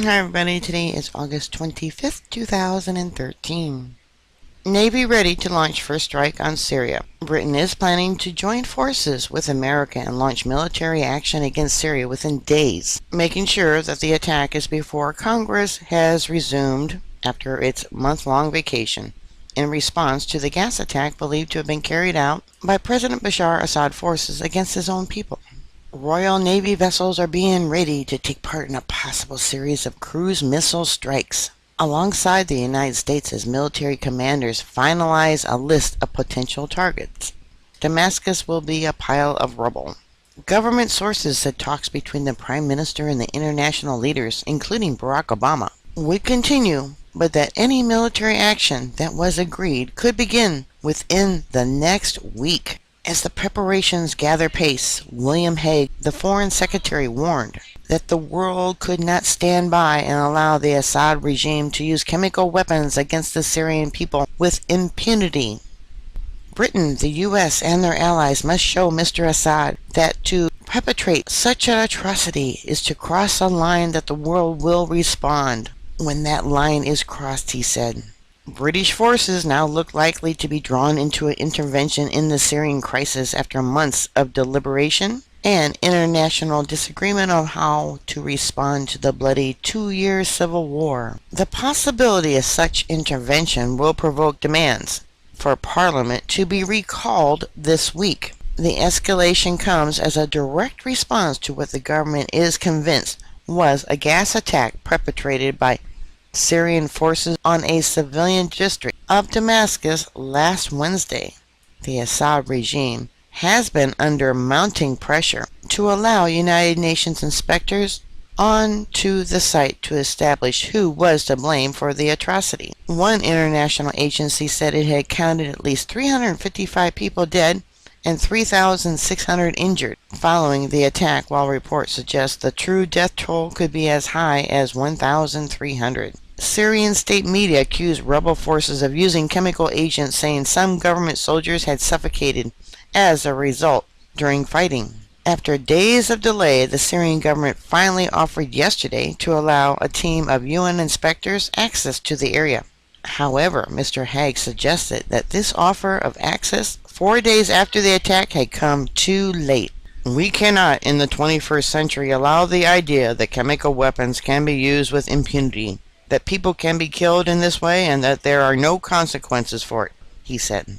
Hi everybody, today is August 25th, 2013. Navy ready to launch first strike on Syria. Britain is planning to join forces with America and launch military action against Syria within days, making sure that the attack is before Congress has resumed after its month-long vacation, in response to the gas attack believed to have been carried out by President Bashar Assad forces against his own people. Royal Navy vessels are being ready to take part in a possible series of cruise missile strikes, alongside the United States as military commanders finalize a list of potential targets. Damascus will be a pile of rubble. Government sources said talks between the Prime Minister and the international leaders, including Barack Obama, would continue, but that any military action that was agreed could begin within the next week. As the preparations gather pace, William Hague, the Foreign Secretary, warned that the world could not stand by and allow the Assad regime to use chemical weapons against the Syrian people with impunity. Britain, the U.S., and their allies must show Mr. Assad that to perpetrate such an atrocity is to cross a line that the world will respond when that line is crossed, he said. British forces now look likely to be drawn into an intervention in the Syrian crisis after months of deliberation and international disagreement on how to respond to the bloody 2-year civil war. The possibility of such intervention will provoke demands for Parliament to be recalled this week. The escalation comes as a direct response to what the government is convinced was a gas attack perpetrated by Syrian forces on a civilian district of Damascus last Wednesday. The Assad regime has been under mounting pressure to allow United Nations inspectors onto the site to establish who was to blame for the atrocity. One international agency said it had counted at least 355 people dead and 3,600 injured following the attack, while reports suggest the true death toll could be as high as 1,300. Syrian state media accused rebel forces of using chemical agents, saying some government soldiers had suffocated as a result during fighting. After days of delay, the Syrian government finally offered yesterday to allow a team of UN inspectors access to the area. However, Mr. Hague suggested that this offer of access 4 days after the attack had come too late. We cannot, in the 21st century, allow the idea that chemical weapons can be used with impunity, that people can be killed in this way, and that there are no consequences for it, he said.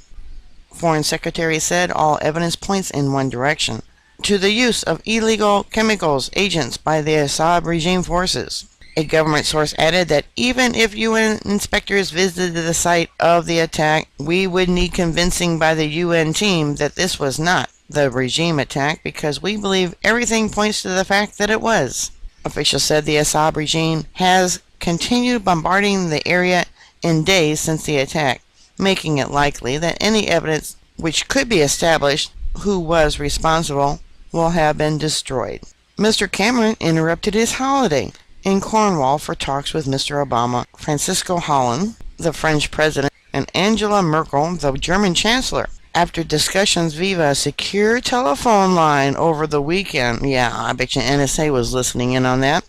Foreign Secretary said all evidence points in one direction, to the use of illegal chemicals agents by the Assad regime forces. A government source added that even if UN inspectors visited the site of the attack, we would need convincing by the UN team that this was not the regime attack, because we believe everything points to the fact that it was. Officials said the Assad regime has continued bombarding the area in days since the attack, making it likely that any evidence which could be established who was responsible will have been destroyed. Mr. Cameron interrupted his holiday in Cornwall for talks with Mr. Obama, Francisco Hollande, the French president, and Angela Merkel, the German chancellor, after discussions via a secure telephone line over the weekend. Yeah, I bet you NSA was listening in on that.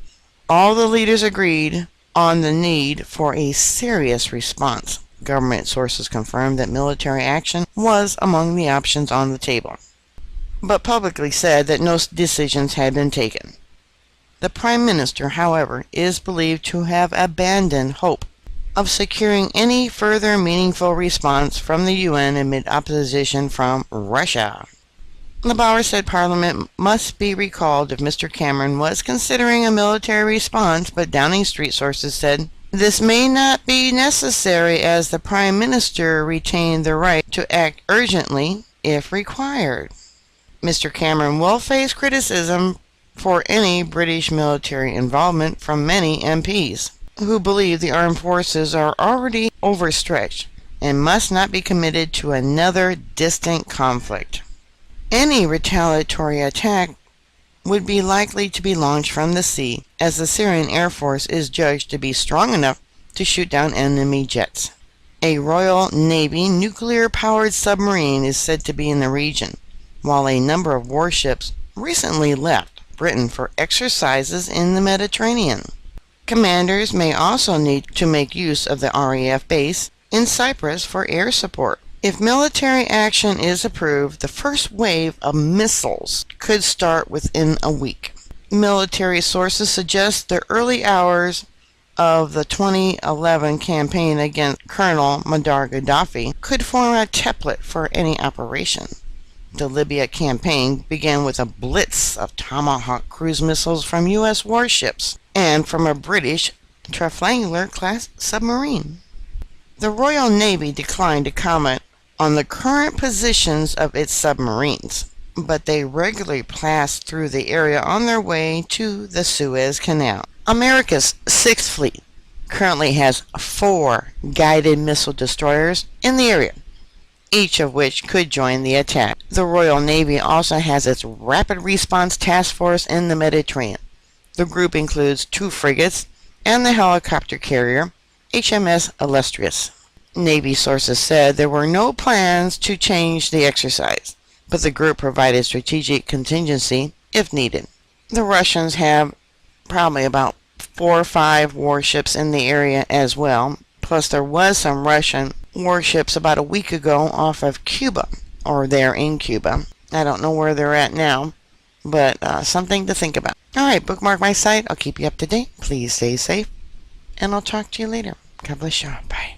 All the leaders agreed on the need for a serious response. Government sources confirmed that military action was among the options on the table, but publicly said that no decisions had been taken. The Prime Minister, however, is believed to have abandoned hope of securing any further meaningful response from the UN amid opposition from Russia. Labauer said Parliament must be recalled if Mr. Cameron was considering a military response, but Downing Street sources said this may not be necessary as the Prime Minister retained the right to act urgently if required. Mr. Cameron will face criticism for any British military involvement from many MPs, who believe the armed forces are already overstretched and must not be committed to another distant conflict. Any retaliatory attack would be likely to be launched from the sea, as the Syrian Air Force is judged to be strong enough to shoot down enemy jets. A Royal Navy nuclear-powered submarine is said to be in the region, while a number of warships recently left Britain for exercises in the Mediterranean. Commanders may also need to make use of the RAF base in Cyprus for air support. If military action is approved, the first wave of missiles could start within a week. Military sources suggest the early hours of the 2011 campaign against Colonel Muammar Gaddafi could form a template for any operation. The Libya campaign began with a blitz of Tomahawk cruise missiles from U.S. warships and from a British Trafalgar-class submarine. The Royal Navy declined to comment on the current positions of its submarines, but they regularly pass through the area on their way to the Suez Canal. America's Sixth Fleet currently has 4 guided missile destroyers in the area, each of which could join the attack. The Royal Navy also has its Rapid Response Task Force in the Mediterranean. The group includes 2 frigates and the helicopter carrier HMS Illustrious. Navy sources said there were no plans to change the exercise, but the group provided strategic contingency if needed. The Russians have probably about 4 or 5 warships in the area as well, plus there was some Russian warships about a week ago off of Cuba, or there in Cuba. I don't know where they're at now, but something to think about. Alright, bookmark my site. I'll keep you up to date. Please stay safe, and I'll talk to you later. God bless you. Bye.